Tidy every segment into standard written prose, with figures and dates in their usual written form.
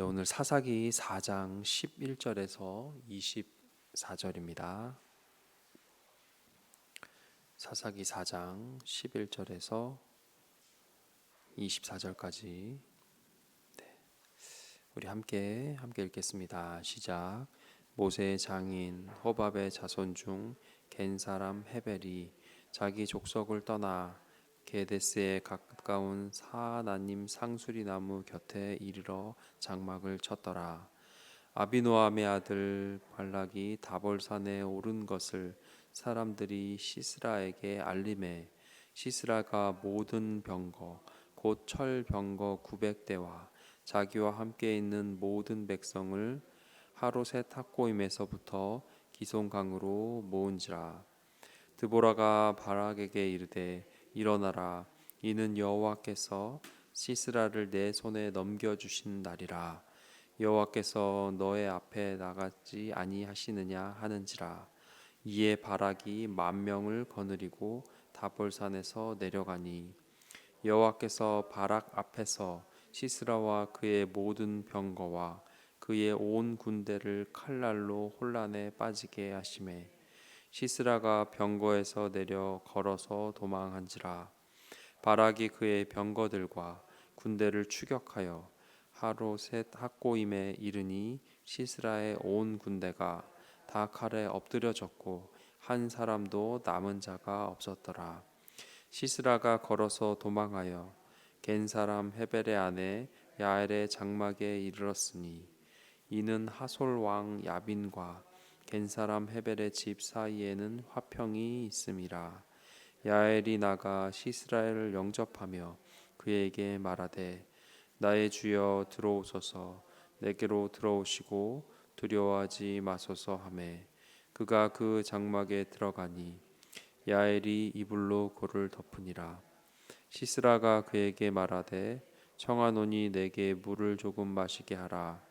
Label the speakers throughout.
Speaker 1: 오늘 사사기 4장 11절에서 24절입니다. 사사기 4장 11절에서 24절까지 우리 함께 읽겠습니다. 시작. 모세의 장인 호밥의 자손 중 겐 사람 헤벨이 자기 족속을 떠나 게데스에 가까운 사하나님 상수리 나무 곁에 이르러 장막을 쳤더라. 아비노함의 아들 발락이 다볼산에 오른 것을 사람들이 시스라에게 알림해 시스라가 모든 병거 곧 철 병거 900대와 자기와 함께 있는 모든 백성을 하롯의 탁고임에서부터 기송강으로 모은지라. 드보라가 바락에게 이르되 일어나라, 이는 여호와께서 시스라를 내 손에 넘겨주신 날이라. 여호와께서 너의 앞에 나가지 아니하시느냐 하는지라. 이에 바락이 10,000명을 거느리고 다볼산에서 내려가니 여호와께서 바락 앞에서 시스라와 그의 모든 병거와 그의 온 군대를 칼날로 혼란에 빠지게 하시매 시스라가 병거에서 내려 걸어서 도망한지라. 바락이 그의 병거들과 군대를 추격하여 하롯셋 학고임에 이르니 시스라의 온 군대가 다 칼에 엎드려졌고 한 사람도 남은 자가 없었더라. 시스라가 걸어서 도망하여 겐 사람 헤벨의 아내 야엘의 장막에 이르렀으니 이는 하솔 왕 야빈과 겐 사람 헤벨의 집 사이에는 화평이 있음이라. 야엘이 나가 시스라를 영접하며 그에게 말하되 나의 주여 들어오소서, 내게로 들어오시고 두려워하지 마소서 하매 그가 그 장막에 들어가니 야엘이 이불로 그를 덮으니라. 시스라가 그에게 말하되 청하노니 내게 물을 조금 마시게 하라.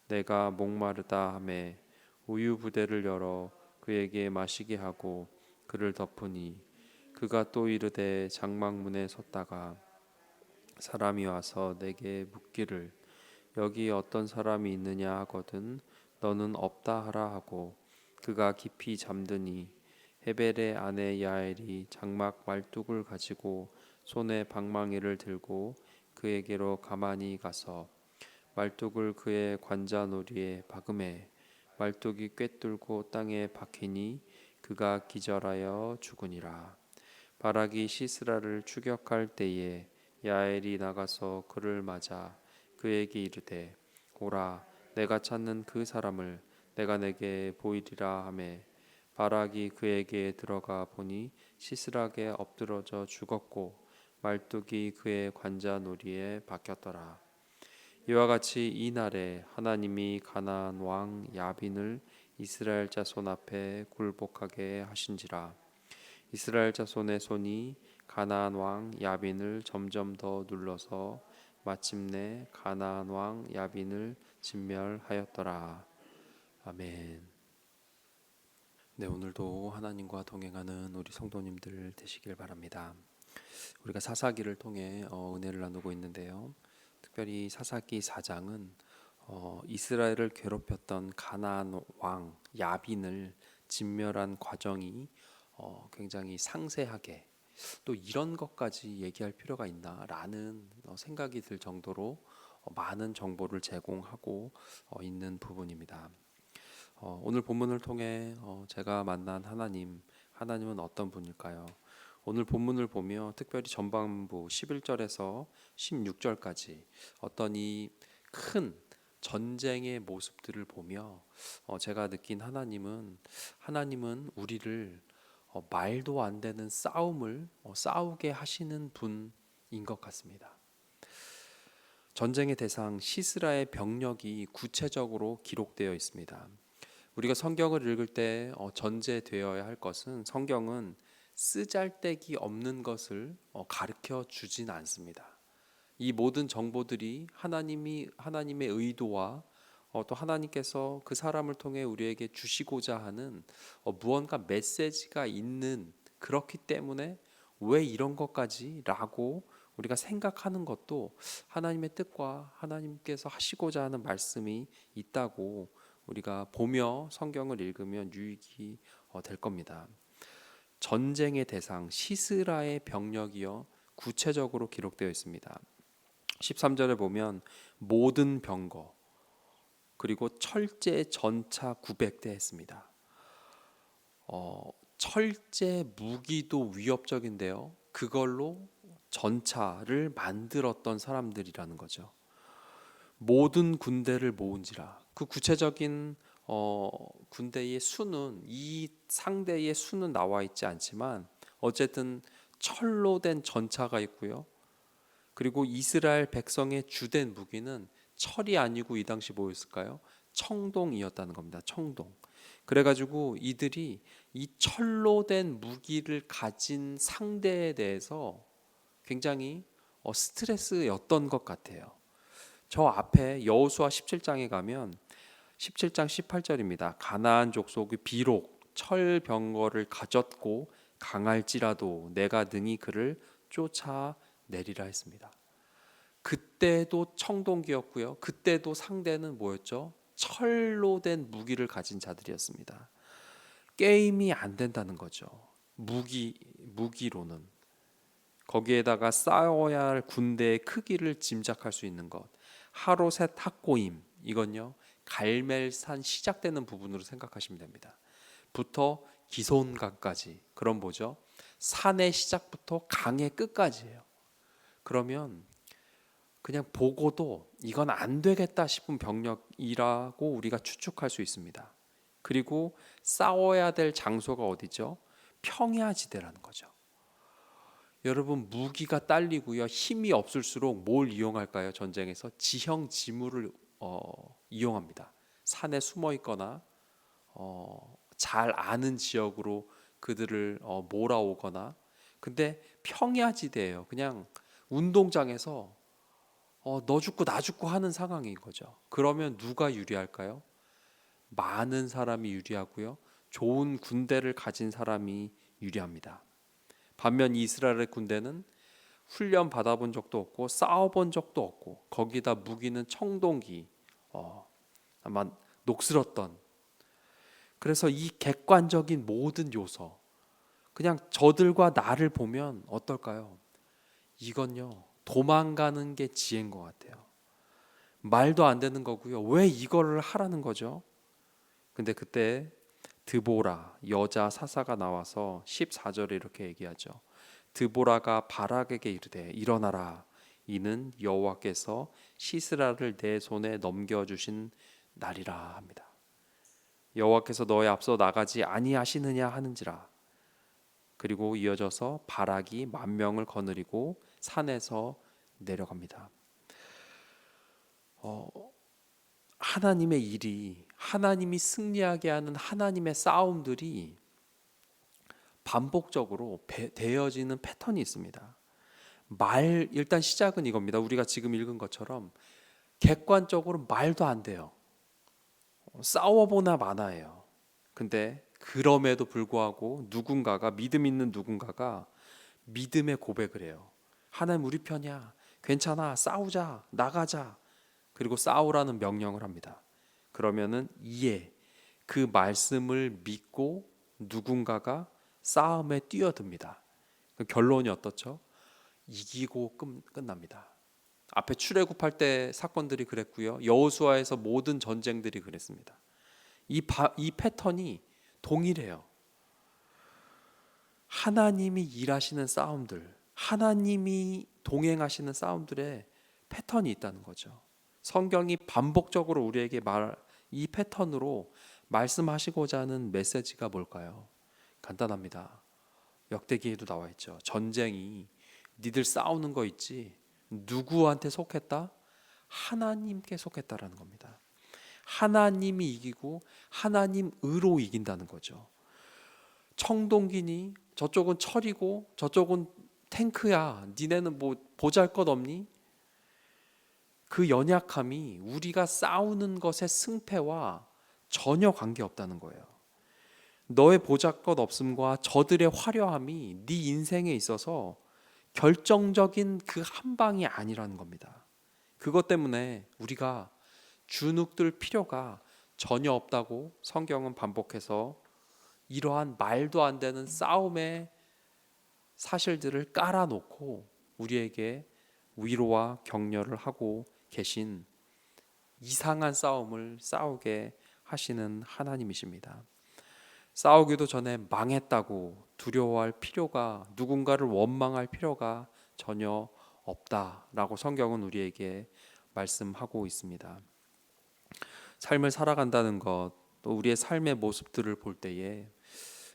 Speaker 1: 내가 목마르다 하매 우유 부대를 열어 그에게 마시게 하고 그를 덮으니 그가 또 이르되 장막문에 섰다가 사람이 와서 내게 묻기를 여기 어떤 사람이 있느냐 하거든 너는 없다 하라 하고 그가 깊이 잠드니 헤벨의 아내 야엘이 장막 말뚝을 가지고 손에 방망이를 들고 그에게로 가만히 가서 말뚝을 그의 관자놀이에 박음해 말뚝이 꿰뚫고 땅에 박히니 그가 기절하여 죽으니라. 바락이 시스라를 추격할 때에 야엘이 나가서 그를 맞아 그에게 이르되 오라, 내가 찾는 그 사람을 내가 내게 보이리라 하매 바락이 그에게 들어가 보니 시스락에 엎드러져 죽었고 말뚝이 그의 관자놀이에 박혔더라. 이와 같이 이 날에 하나님이 가나안 왕 야빈을 이스라엘 자손 앞에 굴복하게 하신지라. 이스라엘 자손의 손이 가나안 왕 야빈을 점점 더 눌러서 마침내 가나안 왕 야빈을 진멸하였더라. 아멘. 네, 오늘도 하나님과 동행하는 우리 성도님들 되시길 바랍니다. 우리가 사사기를 통해 은혜를 나누고 있는데요. 특별히 사사기 4장은 이스라엘을 괴롭혔던 가나안 왕 야빈을 진멸한 과정이 굉장히 상세하게 또 이런 것까지 얘기할 필요가 있나라는 생각이 들 정도로 많은 정보를 제공하고 있는 부분입니다. 오늘 본문을 통해 제가 만난 하나님은 어떤 분일까요? 오늘 본문을 보며 특별히 전반부 11절에서 16절까지 어떤 이 큰 전쟁의 모습들을 보며 제가 느낀 하나님은 우리를 말도 안 되는 싸움을 싸우게 하시는 분인 것 같습니다. 전쟁의 대상 시스라의 병력이 구체적으로 기록되어 있습니다. 우리가 성경을 읽을 때 전제되어야 할 것은 성경은 쓰잘데기 없는 것을 가르쳐 주진 않습니다. 이 모든 정보들이 하나님의 의도와 또 하나님께서 그 사람을 통해 우리에게 주시고자 하는 무언가 메시지가 있는, 그렇기 때문에 왜 이런 것까지? 라고 우리가 생각하는 것도 하나님의 뜻과 하나님께서 하시고자 하는 말씀이 있다고 우리가 보며 성경을 읽으면 유익이 될 겁니다. 전쟁의 대상 시스라의 병력이요 구체적으로 기록되어 있습니다. 13절에 보면 모든 병거 그리고 철제 전차 900대 했습니다. 철제 무기도 위협적인데요. 그걸로 전차를 만들었던 사람들이라는 거죠. 모든 군대를 모은지라. 그 구체적인 군대의 수는 이 상대의 수는 나와 있지 않지만 어쨌든 철로 된 전차가 있고요. 그리고 이스라엘 백성의 주된 무기는 철이 아니고 이 당시 뭐였을까요? 청동이었다는 겁니다. 청동. 그래가지고 이들이 이 철로 된 무기를 가진 상대에 대해서 굉장히 스트레스였던 것 같아요. 저 앞에 여호수아 17장에 가면 17장 18절입니다. 가나안 족속이 비록 철병거를 가졌고 강할지라도 내가 능히 그를 쫓아내리라 했습니다. 그때도 청동기였고요. 그때도 상대는 뭐였죠? 철로 된 무기를 가진 자들이었습니다. 게임이 안 된다는 거죠. 무기로는. 거기에다가 싸워야 할 군대의 크기를 짐작할 수 있는 것. 하로셋 학고임 이건요 갈멜산 시작되는 부분으로 생각하시면 됩니다. 부터 기손강까지 그럼 뭐죠? 산의 시작부터 강의 끝까지예요. 그러면 그냥 보고도 이건 안 되겠다 싶은 병력이라고 우리가 추측할 수 있습니다. 그리고 싸워야 될 장소가 어디죠? 평야지대라는 거죠. 여러분 무기가 딸리고요 힘이 없을수록 뭘 이용할까요? 전쟁에서 지형 지물을 이용합니다. 산에 숨어 있거나 잘 아는 지역으로 그들을 몰아오거나. 근데 평야지대예요. 그냥 운동장에서 너 죽고 나 죽고 하는 상황인 거죠. 그러면 누가 유리할까요? 많은 사람이 유리하고요 좋은 군대를 가진 사람이 유리합니다. 반면 이스라엘의 군대는 훈련 받아본 적도 없고 싸워본 적도 없고 거기다 무기는 청동기 아마 녹슬었던. 그래서 이 객관적인 모든 요소 그냥 저들과 나를 보면 어떨까요? 이건요 도망가는 게 지혜인 것 같아요. 말도 안 되는 거고요. 왜 이거를 하라는 거죠? 근데 그때 드보라 여자 사사가 나와서 14절에 이렇게 얘기하죠. 드보라가 바락에게 이르되 일어나라 이는 여호와께서 시스라를 내 손에 넘겨주신 날이라 합니다. 여호와께서 너의 앞서 나가지 아니하시느냐 하는지라. 그리고 이어져서 바락이 10,000명을 거느리고 산에서 내려갑니다. 하나님의 일이 하나님이 승리하게 하는 하나님의 싸움들이 반복적으로 되어지는 패턴이 있습니다. 일단 시작은 이겁니다. 우리가 지금 읽은 것처럼 객관적으로 말도 안 돼요. 싸워보나 마나예요. 근데 그럼에도 불구하고 누군가가 믿음 있는 누군가가 믿음의 고백을 해요. 하나님 우리 편이야. 괜찮아. 싸우자. 나가자. 그리고 싸우라는 명령을 합니다. 그러면은 그 말씀을 믿고 누군가가 싸움에 뛰어듭니다. 결론이 어떻죠? 이기고 끝납니다. 앞에 출애굽할 때 사건들이 그랬고요. 여호수아에서 모든 전쟁들이 그랬습니다. 이 패턴이 동일해요. 하나님이 일하시는 싸움들, 하나님이 동행하시는 싸움들의 패턴이 있다는 거죠. 성경이 반복적으로 우리에게 이 패턴으로 말씀하시고자 하는 메시지가 뭘까요? 간단합니다. 역대기에도 나와 있죠. 전쟁이 니들 싸우는 거 있지 누구한테 속했다? 하나님께 속했다라는 겁니다. 하나님이 이기고 하나님으로 이긴다는 거죠. 청동기니 저쪽은 철이고 저쪽은 탱크야. 니네는 뭐 보잘것없니? 그 연약함이 우리가 싸우는 것의 승패와 전혀 관계없다는 거예요. 너의 보잘것없음과 저들의 화려함이 네 인생에 있어서 결정적인 그 한 방이 아니라는 겁니다. 그것 때문에 우리가 주눅들 필요가 전혀 없다고 성경은 반복해서 이러한 말도 안 되는 싸움의 사실들을 깔아놓고 우리에게 위로와 격려를 하고 계신, 이상한 싸움을 싸우게 하시는 하나님이십니다. 싸우기도 전에 망했다고 두려워할 필요가, 누군가를 원망할 필요가 전혀 없다라고 성경은 우리에게 말씀하고 있습니다. 삶을 살아간다는 것, 또 우리의 삶의 모습들을 볼 때에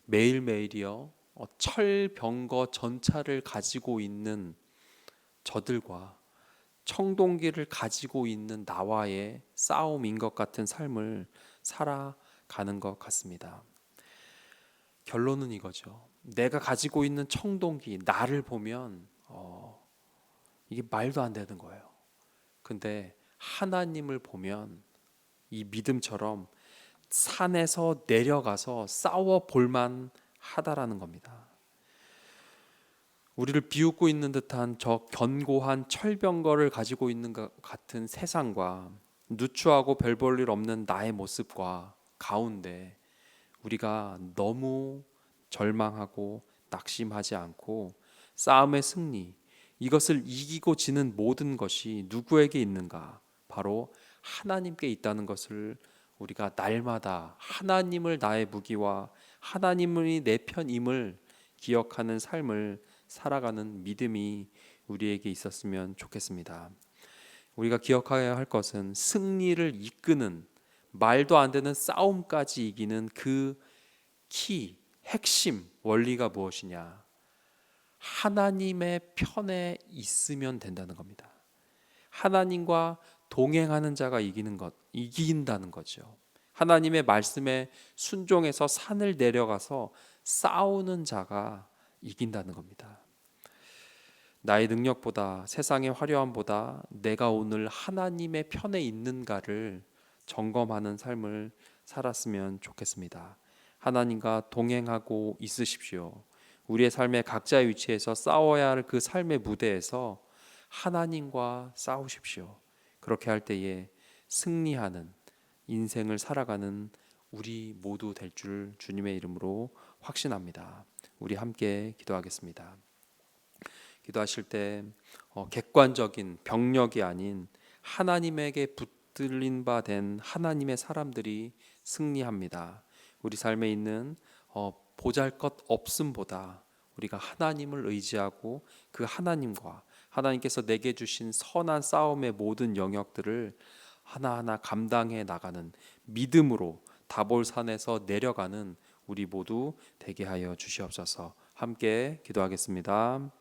Speaker 1: 매일매일이요, 철병거 전차를 가지고 있는 저들과 청동기를 가지고 있는 나와의 싸움인 것 같은 삶을 살아가는 것 같습니다. 결론은 이거죠. 내가 가지고 있는 청동기, 나를 보면 이게 말도 안 되는 거예요. 근데 하나님을 보면 이 믿음처럼 산에서 내려가서 싸워 볼만 하다라는 겁니다. 우리를 비웃고 있는 듯한 저 견고한 철병거를 가지고 있는 것 같은 세상과 누추하고 별 볼 일 없는 나의 모습과 가운데 우리가 너무 절망하고 낙심하지 않고 싸움의 승리, 이것을 이기고 지는 모든 것이 누구에게 있는가? 바로 하나님께 있다는 것을 우리가 날마다 하나님을 나의 무기와 하나님이 내 편임을 기억하는 삶을 살아가는 믿음이 우리에게 있었으면 좋겠습니다. 우리가 기억해야 할 것은 승리를 이끄는, 말도 안 되는 싸움까지 이기는 그 핵심 원리가 무엇이냐? 하나님의 편에 있으면 된다는 겁니다. 하나님과 동행하는 자가 이긴다는 거죠. 하나님의 말씀에 순종해서 산을 내려가서 싸우는 자가 이긴다는 겁니다. 나의 능력보다, 세상의 화려함보다 내가 오늘 하나님의 편에 있는가를 점검하는 삶을 살았으면 좋겠습니다. 하나님과 동행하고 있으십시오. 우리의 삶의 각자의 위치에서 싸워야 할 그 삶의 무대에서 하나님과 싸우십시오. 그렇게 할 때에 승리하는 인생을 살아가는 우리 모두 될 줄 주님의 이름으로 확신합니다. 우리 함께 기도하겠습니다. 기도하실 때 객관적인 병력이 아닌 하나님에게 붙들린 바 된 하나님의 사람들이 승리합니다. 우리 삶에 있는 보잘것 없음보다 우리가 하나님을 의지하고 그 하나님과 하나님께서 내게 주신 선한 싸움의 모든 영역들을 하나하나 감당해 나가는 믿음으로 다볼산에서 내려가는 우리 모두 되게 하여 주시옵소서. 함께 기도하겠습니다.